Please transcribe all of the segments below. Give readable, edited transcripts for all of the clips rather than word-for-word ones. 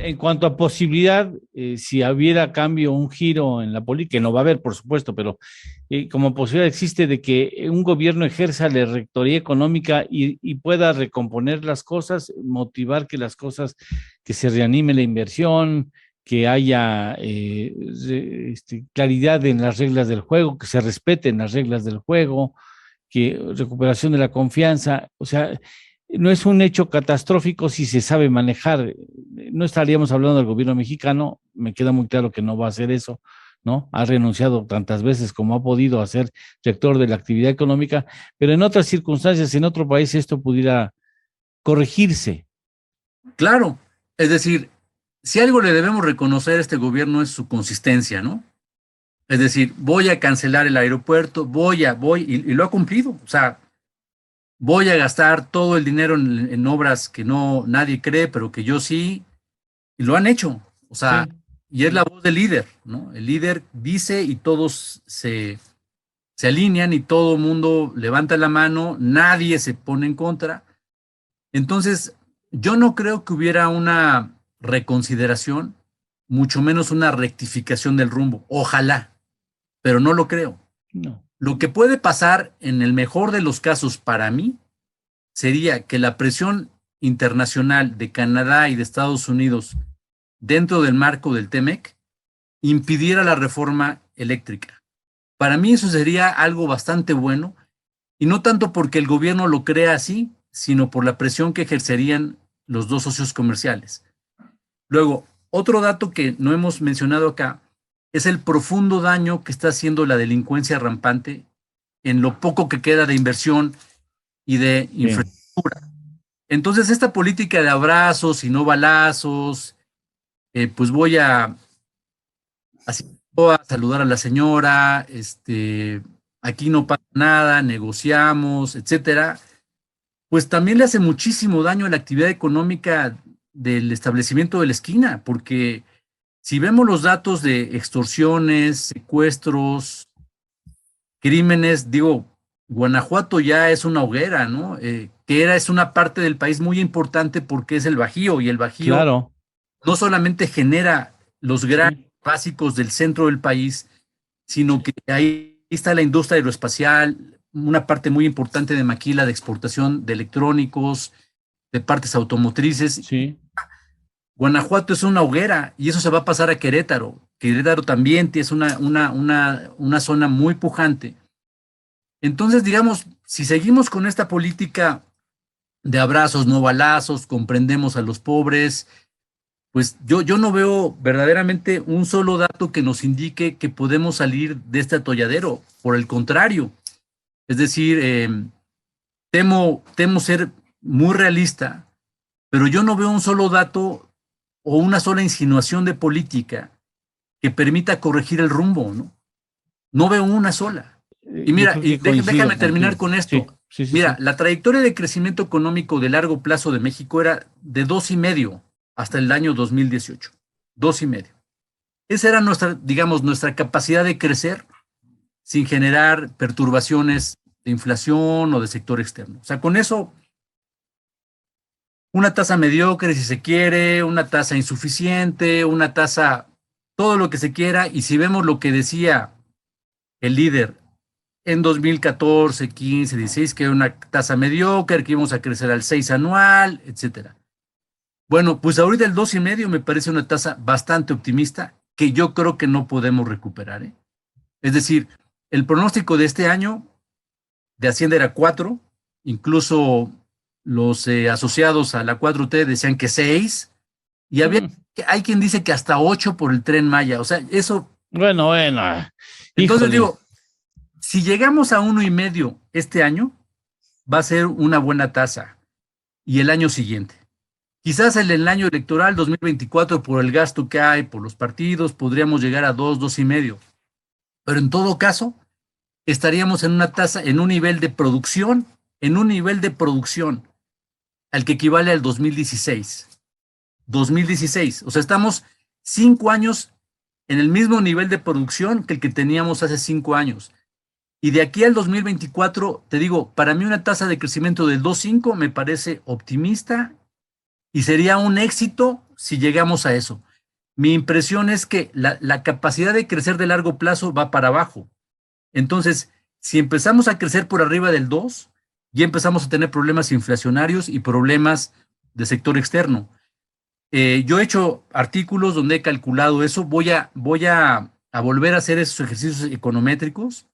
En cuanto a posibilidad, si hubiera cambio, un giro en la política, que no va a haber, por supuesto, pero como posibilidad existe de que un gobierno ejerza la rectoría económica y pueda recomponer las cosas, motivar que las cosas, que se reanime la inversión, que haya claridad en las reglas del juego, que se respeten las reglas del juego, que recuperación de la confianza, o sea, no es un hecho catastrófico si se sabe manejar. No estaríamos hablando del gobierno mexicano, me queda muy claro que no va a hacer eso, ¿no? Ha renunciado tantas veces como ha podido a ser rector de la actividad económica, pero en otras circunstancias, en otro país, esto pudiera corregirse. Claro, es decir, si algo le debemos reconocer a este gobierno es su consistencia, ¿no? Es decir, voy a cancelar el aeropuerto, y lo ha cumplido. O sea, voy a gastar todo el dinero en obras que no nadie cree, pero que yo sí, y lo han hecho. O sea, Sí, y es la voz del líder, ¿no? El líder dice y todos se alinean y todo el mundo levanta la mano, nadie se pone en contra. Entonces, yo no creo que hubiera una reconsideración, mucho menos una rectificación del rumbo. Ojalá, pero no lo creo. no, Lo que puede pasar en el mejor de los casos para mí sería que la presión internacional de Canadá y de Estados Unidos dentro del marco del TEMEC impidiera la reforma eléctrica. Para mí eso sería algo bastante bueno, y no tanto porque el gobierno lo crea así, sino por la presión que ejercerían los dos socios comerciales. Luego, otro dato que no hemos mencionado acá es el profundo daño que está haciendo la delincuencia rampante en lo poco que queda de inversión y de sí, infraestructura. Entonces, esta política de abrazos y no balazos, pues así, voy a saludar a la señora, aquí no pasa nada, negociamos, etcétera, pues también le hace muchísimo daño a la actividad económica del establecimiento de la esquina, porque si vemos los datos de extorsiones, secuestros, crímenes, digo, Guanajuato ya es una hoguera, ¿no? Es una parte del país muy importante porque es el Bajío, y el Bajío claro, no solamente genera los granos sí, básicos del centro del país, sino que ahí está la industria aeroespacial, una parte muy importante de maquila de exportación de electrónicos, de partes automotrices. sí. Guanajuato es una hoguera y eso se va a pasar a Querétaro. Querétaro también es una zona muy pujante. Entonces, digamos, si seguimos con esta política de abrazos, no balazos, comprendemos a los pobres, pues yo no veo verdaderamente un solo dato que nos indique que podemos salir de este atolladero. Por el contrario, es decir, temo ser muy realista, pero yo no veo un solo dato o una sola insinuación de política que permita corregir el rumbo, ¿no? No veo una sola. Y Yo mira, creo que déjame coincido terminar contigo. con Sí, esto. sí, sí, Mira, sí. la trayectoria de crecimiento económico de largo plazo de México era de 2,5 hasta el año 2018. 2,5. Esa era nuestra, digamos, nuestra capacidad de crecer sin generar perturbaciones de inflación o de sector externo. O sea, con eso, una tasa mediocre si se quiere, una tasa insuficiente, una tasa, todo lo que se quiera. Y si vemos lo que decía el líder en 2014, 15, 16, que era una tasa mediocre, que íbamos a crecer al 6 anual, etcétera. Bueno, pues ahorita el 2,5 me parece una tasa bastante optimista que yo creo que no podemos recuperar, ¿eh? Es decir, el pronóstico de este año de Hacienda era 4, incluso los asociados a la 4T decían que 6, y Mm, hay quien dice que hasta 8 por el Tren Maya. O sea, eso, bueno, bueno, entonces híjole. digo, si llegamos a 1,5 este año, va a ser una buena tasa, y el año siguiente. Quizás en el año electoral 2024, por el gasto que hay, por los partidos, podríamos llegar a 2, 2,5. Pero en todo caso, estaríamos en una tasa, en un nivel de producción al que equivale al 2016. 2016. O sea, estamos 5 años en el mismo nivel de producción que el que teníamos hace 5 años. Y de aquí al 2024, te digo, para mí una tasa de crecimiento del 2,5 me parece optimista, y sería un éxito si llegamos a eso. Mi impresión es que la capacidad de crecer de largo plazo va para abajo. Entonces, si empezamos a crecer por arriba del 2, ya empezamos a tener problemas inflacionarios y problemas de sector externo. Yo he hecho artículos donde he calculado eso. Voy a volver a hacer esos ejercicios econométricos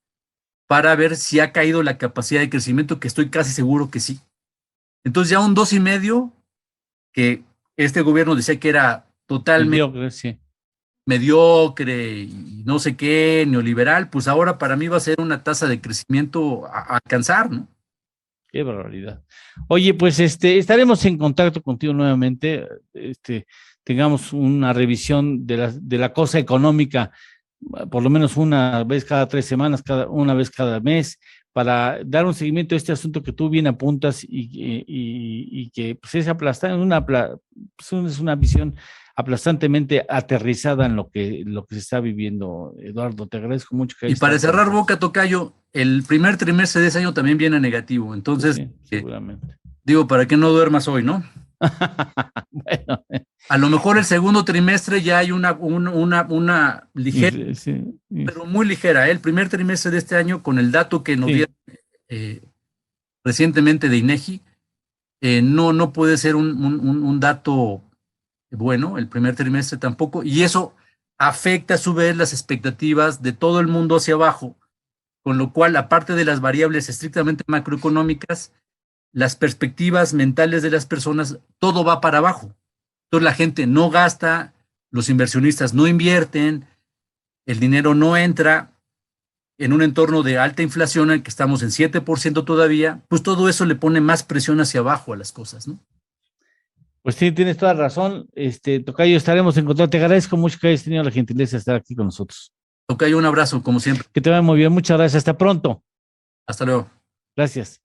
para ver si ha caído la capacidad de crecimiento, que estoy casi seguro que sí. Entonces ya un 2,5, que este gobierno decía que era totalmente mediocre y no sé qué, neoliberal, pues ahora para mí va a ser una tasa de crecimiento a alcanzar, ¿no? Qué barbaridad. Oye, pues estaremos en contacto contigo nuevamente, tengamos una revisión de la cosa económica, por lo menos una vez cada 3 semanas, una vez cada mes, para dar un seguimiento a este asunto que tú bien apuntas y que pues, es aplastante, es una visión aplastantemente aterrizada en lo que se está viviendo. Eduardo, te agradezco mucho que hayas Y para estado cerrar con boca, tocayo, el primer trimestre de ese año también viene negativo. Entonces, sí, seguramente. Digo, para que no duermas hoy, ¿no? Bueno, a lo mejor el segundo trimestre ya hay una ligera, pero muy ligera. El primer trimestre de este año, con el dato que nos dieron recientemente de INEGI, no puede ser un dato bueno, el primer trimestre tampoco, y eso afecta a su vez las expectativas de todo el mundo hacia abajo, con lo cual, aparte de las variables estrictamente macroeconómicas, las perspectivas mentales de las personas, todo va para abajo. Entonces la gente no gasta, los inversionistas no invierten, el dinero no entra en un entorno de alta inflación, en el que estamos en 7% todavía, pues todo eso le pone más presión hacia abajo a las cosas, ¿no? Pues sí, tienes toda razón. Tocayo, estaremos en contacto. Te agradezco mucho que hayas tenido la gentileza de estar aquí con nosotros. Tocayo, un abrazo, como siempre. Que te vaya muy bien. Muchas gracias. Hasta pronto. Hasta luego. Gracias.